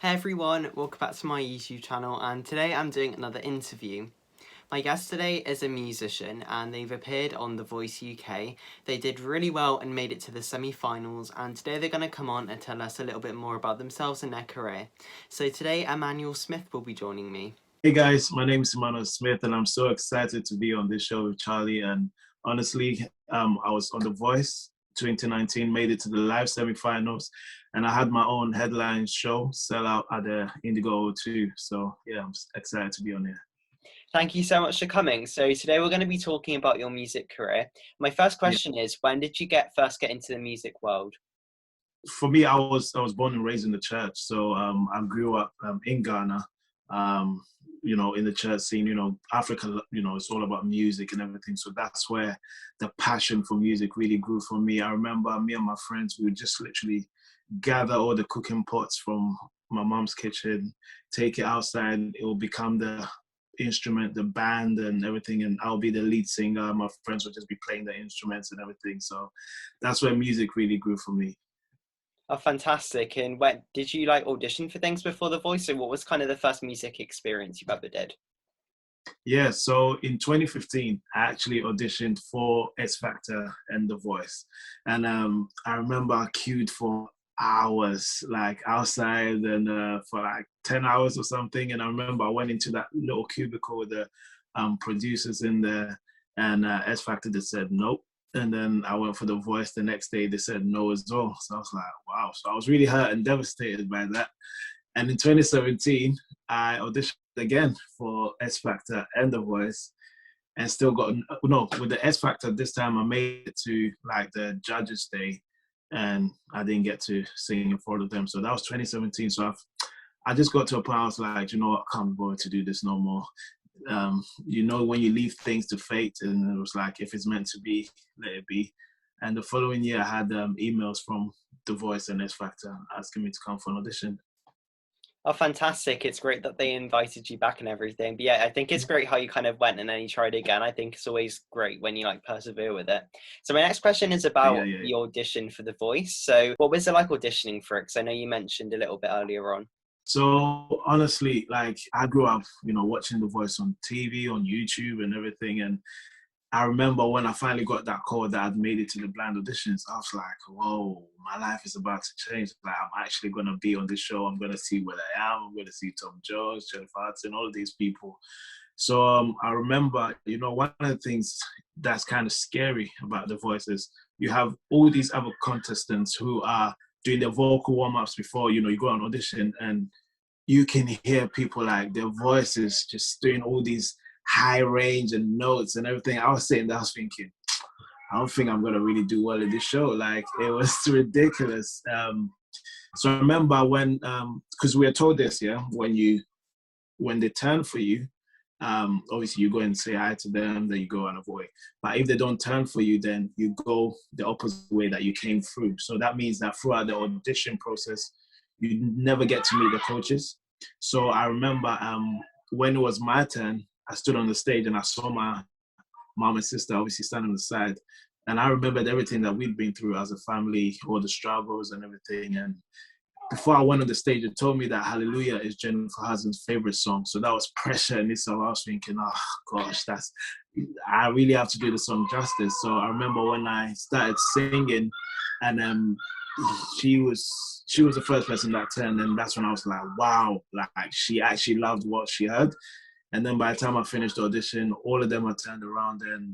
Hey everyone, welcome back to my YouTube channel, and today I'm doing another interview. My guest today is a musician and they've appeared on The Voice UK. They did really well and made it to the semi-finals, and today they're going to come on and tell us a little bit more about themselves and their career. So today Emmanuel Smith will be joining me. Hey guys, my name is Emmanuel Smith and I'm so excited to be on this show with Charlie. And honestly, I was on The Voice 2019, made it to the live semifinals, and I had my own headline show, Sell Out at the Indigo O2. So yeah, I'm excited to be on here. Thank you so much for coming. So today we're going to be talking about your music career. My first Yeah. question is, when did you first get into the music world? For me, I was born and raised in the church, so I grew up in Ghana. In the church scene, Africa, it's all about music and everything. So that's where the passion for music really grew for me. I remember me and my friends, we would just literally gather all the cooking pots from my mom's kitchen, take it outside. It will become the instrument, the band and everything, and I'll be the lead singer. My friends would just be playing the instruments and everything. So that's where music really grew for me. Oh, fantastic. And when did you audition for things before The Voice? So what was kind of the first music experience you've ever did? Yeah, so in 2015, I actually auditioned for X Factor and The Voice. And I remember I queued for hours, like outside, and for like 10 hours or something. And I remember I went into that little cubicle with the producers in there, and X Factor just said nope. And then I went for The Voice the next day, they said no as well. So I was like, wow. So I was really hurt and devastated by that. And in 2017, I auditioned again for X Factor and The Voice, and still got no with the X Factor this time. I made it to like the judges' day, and I didn't get to sing in front of them. So that was 2017. So I just got to a point I was like, I can't bother to do this no more. When you leave things to fate, and it was like, if it's meant to be, let it be. And the following year, I had emails from The Voice and X Factor asking me to come for an audition. Oh, fantastic. It's great that they invited you back and everything. But yeah, I think it's great how you kind of went and then you tried again. I think it's always great when you persevere with it. So my next question is about Yeah. the audition for The Voice. So what was it like auditioning for it? Because I know you mentioned a little bit earlier on. So honestly, like I grew up, watching The Voice on TV, on YouTube and everything. And I remember when I finally got that call that I'd made it to the blind auditions, I was like, whoa, my life is about to change. Like I'm actually going to be on this show. I'm going to see where I am. I'm going to see Tom Jones, Jennifer Hudson, all of these people. So I remember, one of the things that's kind of scary about The Voice is you have all these other contestants who are doing their vocal warm-ups before, you go on audition, and you can hear people like their voices just doing all these high range and notes and everything. I was sitting there, I was thinking, I don't think I'm gonna really do well in this show. Like it was ridiculous. So I remember when, because we were told this, yeah, when they turn for you, obviously you go and say hi to them, then you go and avoid. But if they don't turn for you, then you go the opposite way that you came through. So that means that throughout the audition process, you never get to meet the coaches. So I remember when it was my turn, I stood on the stage and I saw my mom and sister obviously standing on the side. And I remembered everything that we'd been through as a family, all the struggles and everything. And before I went on the stage, it told me that Hallelujah is Jennifer Hudson's favorite song. So that was pressure in itself. I was thinking, oh gosh, I really have to do the song justice. So I remember when I started singing, and she was the first person that turned, and that's when I was like, wow, like she actually loved what she heard. And then by the time I finished the audition, all of them had turned around. And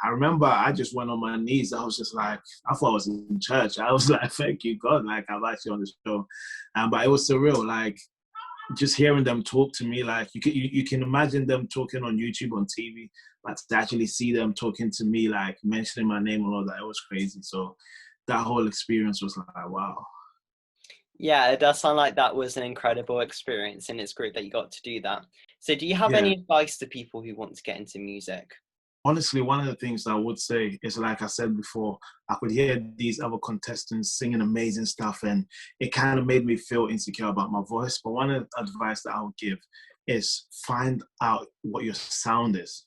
I remember I just went on my knees. I was just like, I thought I was in church. I was like, thank you, God. Like, I'm actually on the show. But it was surreal. Like, just hearing them talk to me, like, you can imagine them talking on YouTube, on TV, but to actually see them talking to me, like, mentioning my name and all that, it was crazy. So that whole experience was like, wow. Yeah, it does sound like that was an incredible experience, and it's great that you got to do that. So do you have Yeah. any advice to people who want to get into music? Honestly, one of the things that I would say is, like I said before, I could hear these other contestants singing amazing stuff, and it kind of made me feel insecure about my voice. But one of the advice that I would give is find out what your sound is.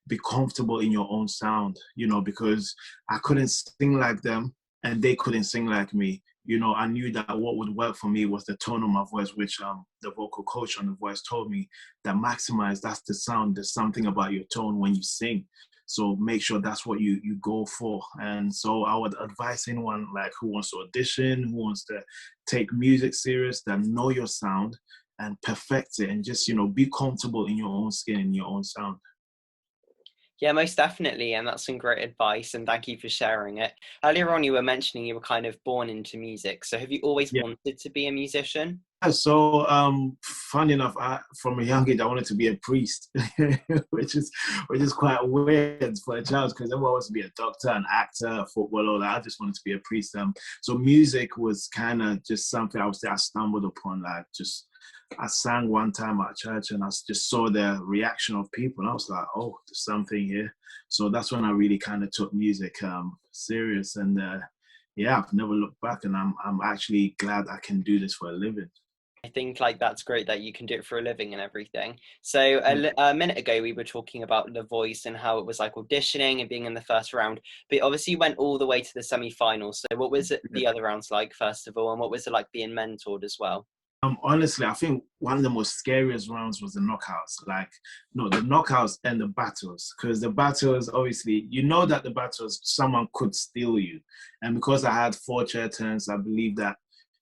Be comfortable in your own sound, because I couldn't sing like them. and they couldn't sing like me, you know, I knew that what would work for me was the tone of my voice, which the vocal coach on The Voice told me that maximize, that's the sound. There's something about your tone when you sing. So make sure that's what you go for. And so I would advise anyone like who wants to audition, who wants to take music serious, that know your sound and perfect it, and just, you know, be comfortable in your own skin, in your own sound. Yeah, most definitely. And that's some great advice. And thank you for sharing it. Earlier on, you were mentioning you were kind of born into music. So have you always Yeah. wanted to be a musician? So, funny enough, from a young age, I wanted to be a priest, which is quite weird for a child because everyone wants to be a doctor, an actor, a footballer. I just wanted to be a priest. So music was kind of just something I would say I stumbled upon. Like, just I sang one time at church and I just saw the reaction of people, and I was like, oh, there's something here. So that's when I really kind of took music serious, and yeah, I've never looked back, and I'm actually glad I can do this for a living. I think like that's great that you can do it for a living and everything. So Yeah. a minute ago we were talking about The Voice and how it was like auditioning and being in the first round, but obviously you went all the way to the semi-finals. So what was it the other rounds like first of all, and what was it like being mentored as well? Honestly, I think one of the most scariest rounds was the knockouts. Like, no, the knockouts and the battles. Because the battles, obviously, you know that the battles, someone could steal you. And because I had 4 chair turns, I believe that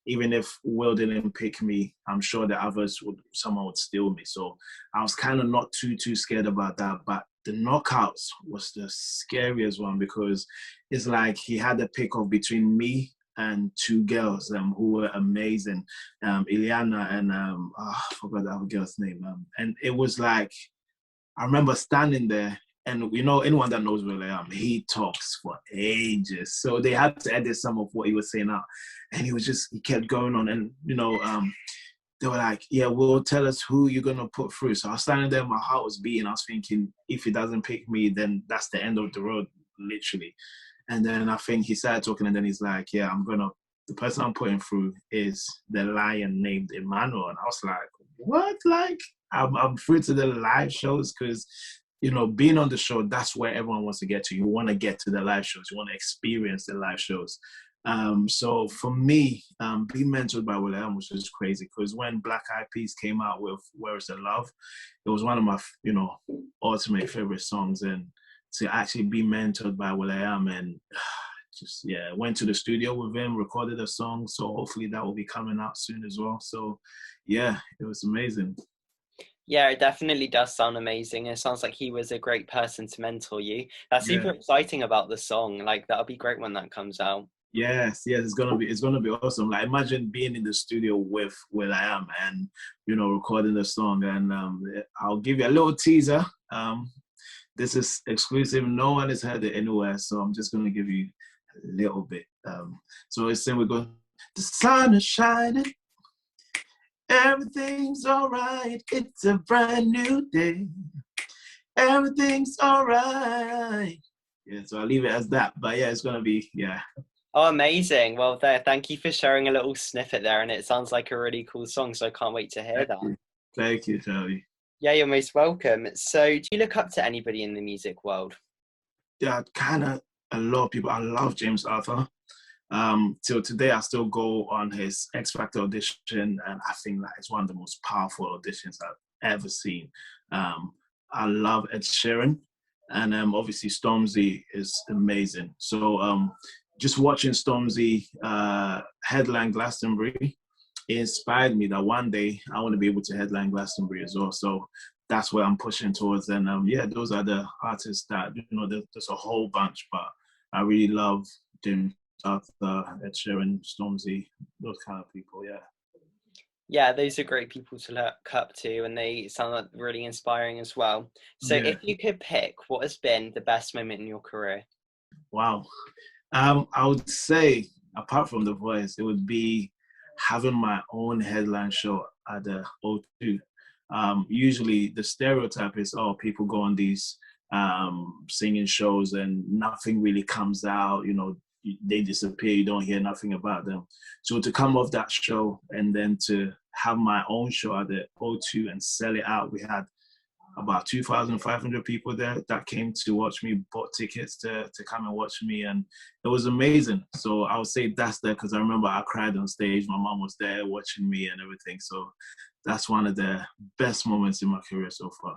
even if Will didn't pick me, I'm sure the others someone would steal me. So I was kind of not too scared about that. But the knockouts was the scariest one because it's like he had a pick off between me and 2 girls who were amazing, Ileana and I forgot the other girl's name. And it was like I remember standing there, and you know anyone that knows Will he talks for ages, so they had to edit some of what he was saying out, and he kept going on, and you know they were like, yeah, Will, tell us who you're gonna put through. So I was standing there, my heart was beating. I was thinking, if he doesn't pick me, then that's the end of the road, literally. And then I think he started talking, and then he's like, yeah, the person I'm putting through is the lion named Emmanuel. And I was like, what? Like, I'm through to the live shows because, you know, being on the show, that's where everyone wants to get to. You want to get to the live shows. You want to experience the live shows. So for me, being mentored by William was just crazy because when Black Eyed Peas came out with Where Is the Love, it was one of my, you know, ultimate favorite songs. And to actually be mentored by Will.i.am and just, yeah, went to the studio with him, recorded a song. So hopefully that will be coming out soon as well. So yeah, it was amazing. Yeah, it definitely does sound amazing. It sounds like he was a great person to mentor you. That's super Yeah. exciting about the song. Like that'll be great when that comes out. Yes, it's gonna be awesome. Like imagine being in the studio with Will.i.am and you know recording the song. And I'll give you a little teaser. This is exclusive. No one has heard it anywhere, so I'm just gonna give you a little bit. So it's saying we're going. The sun is shining. Everything's all right. It's a brand new day. Everything's all right. Yeah, so I'll leave it as that. But yeah, it's gonna be yeah. Oh, amazing. Well, thank you for sharing a little snippet there. And it sounds like a really cool song. So I can't wait to hear that. Thank you, Charlie. Yeah, you're most welcome. So do you look up to anybody in the music world? Yeah, kind of a lot of people. I love James Arthur. Till today, I still go on his X Factor audition, and I think that it's one of the most powerful auditions I've ever seen. I love Ed Sheeran, and obviously Stormzy is amazing. So just watching Stormzy headline Glastonbury inspired me that one day I want to be able to headline Glastonbury as well. So that's where I'm pushing towards. And yeah, those are the artists that, you know, there's a whole bunch, but I really love James Arthur, Ed Sheeran, Stormzy, those kind of people, yeah. Yeah, those are great people to look up to, and they sound like really inspiring as well. So Yeah, if you could pick what has been the best moment in your career? wow. I would say, apart from The Voice, it would be having my own headline show at the O2. Usually the stereotype is, oh, people go on these singing shows and nothing really comes out, you know, they disappear, you don't hear nothing about them. So to come off that show and then to have my own show at the O2 and sell it out, we had about 2,500 people there that came to watch me, bought tickets to come and watch me, and it was amazing. So I would say that's there because I remember I cried on stage. My mom was there watching me and everything. So that's one of the best moments in my career so far.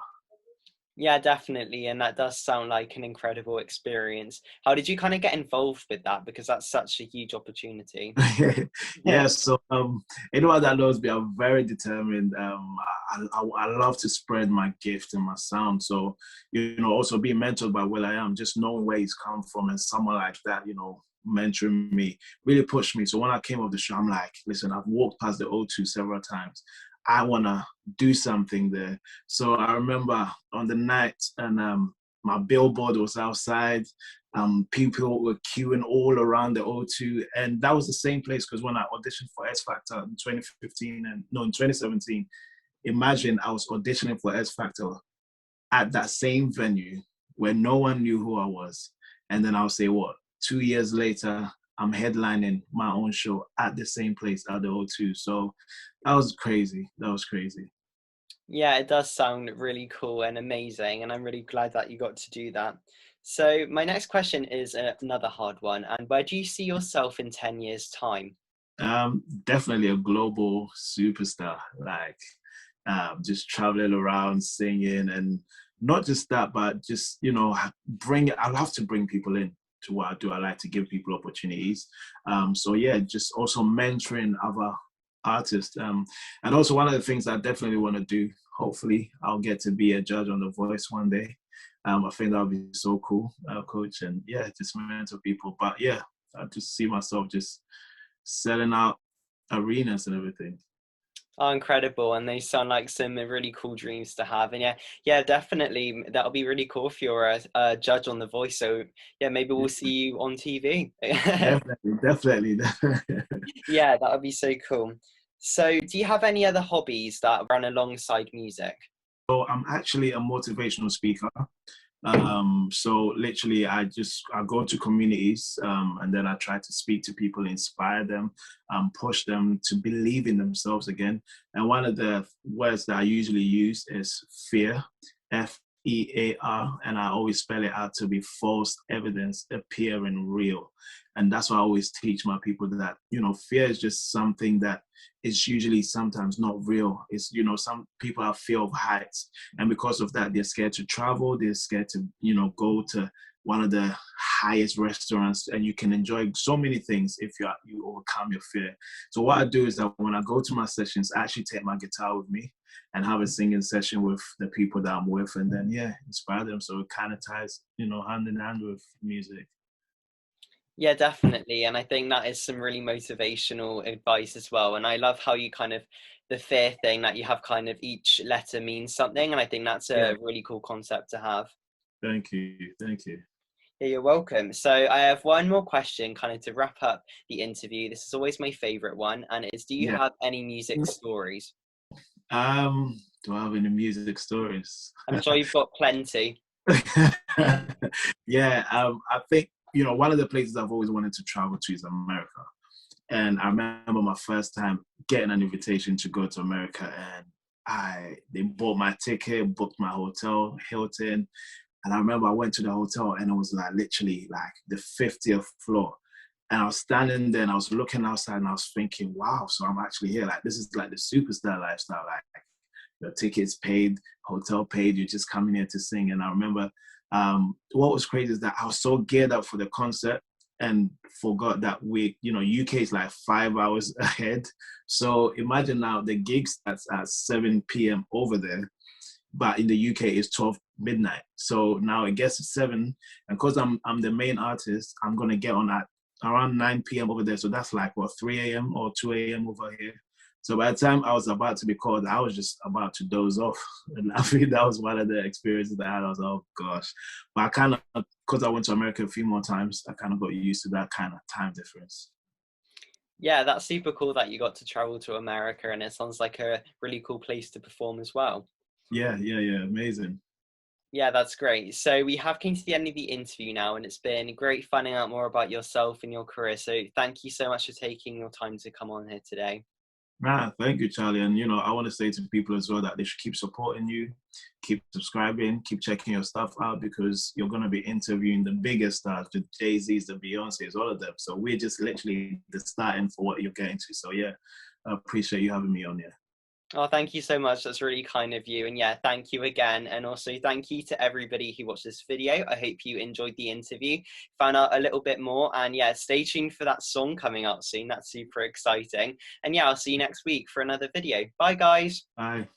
Yeah, definitely. And that does sound like an incredible experience. How did you kind of get involved with that? Because that's such a huge opportunity. Yeah, so anyone that knows me, I'm very determined. I love to spread my gift and my sound. So, also being mentored by Will I Am, just knowing where he's come from and someone like that, mentoring me really pushed me. So when I came off the show, I'm like, listen, I've walked past the O2 several times. I want to do something there. So I remember on the night, and my billboard was outside. People were queuing all around the O2, and that was the same place because when I auditioned for X Factor in 2015 and no, in 2017, imagine I was auditioning for X Factor at that same venue where no one knew who I was, and then I'll say what 2 years later, I'm headlining my own show at the same place at the O2. So that was crazy. That was crazy. Yeah, it does sound really cool and amazing. And I'm really glad that you got to do that. So, my next question is another hard one. And where do you see yourself in 10 years' time? Definitely a global superstar, like just traveling around singing, and not just that, but just I love to bring people in to what I do. I like to give people opportunities. So yeah, just also mentoring other artists. And also one of the things I definitely want to do. Hopefully, I'll get to be a judge on The Voice one day. I think that would be so cool, coach, and yeah, just mentor people. But yeah, I just see myself just selling out arenas and everything. Oh, incredible. And they sound like some really cool dreams to have. And yeah, yeah, definitely. That'll be really cool if you're a judge on The Voice. So yeah, maybe we'll see you on TV. Definitely, definitely. Yeah, that would be so cool. So, do you have any other hobbies that run alongside music? So I'm actually a motivational speaker. So literally, I go to communities, and then I try to speak to people, inspire them, push them to believe in themselves again. And one of the words that I usually use is fear, FEAR, and I always spell it out to be false evidence appearing real. And that's why I always teach my people that fear is just something that is usually sometimes not real. It's some people have fear of heights, and because of that, they're scared to travel. They're scared to go to one of the highest restaurants, and you can enjoy so many things if you overcome your fear. So what I do is that when I go to my sessions, I actually take my guitar with me and have a singing session with the people that I'm with, and then yeah, inspire them. So it kind of ties hand in hand with music. Yeah, definitely. And I think that is some really motivational advice as well. And I love how you kind of, the fear thing that you have kind of each letter means something. And I think that's Yeah, a really cool concept to have. thank you, thank you. Yeah, you're welcome. So I have one more question kind of to wrap up the interview. This is always my favorite one. And it is, do you Yeah. have any music stories? Do I have any music stories? I'm sure you've got plenty. Yeah, I think one of the places I've always wanted to travel to is America, and I remember my first time getting an invitation to go to America, and they bought my ticket, booked my hotel, Hilton, and I remember I went to the hotel and it was like literally like the 50th floor. And I was standing there and I was looking outside and I was thinking, wow, so I'm actually here. Like, this is like the superstar lifestyle. Like, your tickets paid, hotel paid, you're just coming here to sing. And I remember what was crazy is that I was so geared up for the concert and forgot that UK is like 5 hours ahead. So imagine now the gig starts at 7 p.m. over there, but in the UK it's 12 midnight. So now it gets to 7, and because I'm the main artist, I'm gonna get on at around 9 p.m. over there. So that's like what 3 a.m. or 2 a.m. over here. So by the time I was about to be called, I was just about to doze off. And I think that was one of the experiences that I had. I was like, oh gosh. But I kind of, because I went to America a few more times, I kind of got used to that kind of time difference. Yeah, that's super cool that you got to travel to America, and it sounds like a really cool place to perform as well. Yeah, yeah, yeah. Amazing. Yeah, that's great. So we have came to the end of the interview now, and it's been great finding out more about yourself and your career. So thank you so much for taking your time to come on here today. Nah, thank you, Charlie. And I want to say to people as well that they should keep supporting you, keep subscribing, keep checking your stuff out because you're gonna be interviewing the biggest stars, the Jay-Z's, the Beyonce's, all of them. So we're just literally the starting for what you're getting to. So yeah, I appreciate you having me on here. Oh, thank you so much. That's really kind of you. And yeah, thank you again. And also thank you to everybody who watched this video. I hope you enjoyed the interview, found out a little bit more. And yeah, stay tuned for that song coming out soon. That's super exciting. And yeah, I'll see you next week for another video. Bye, guys. Bye.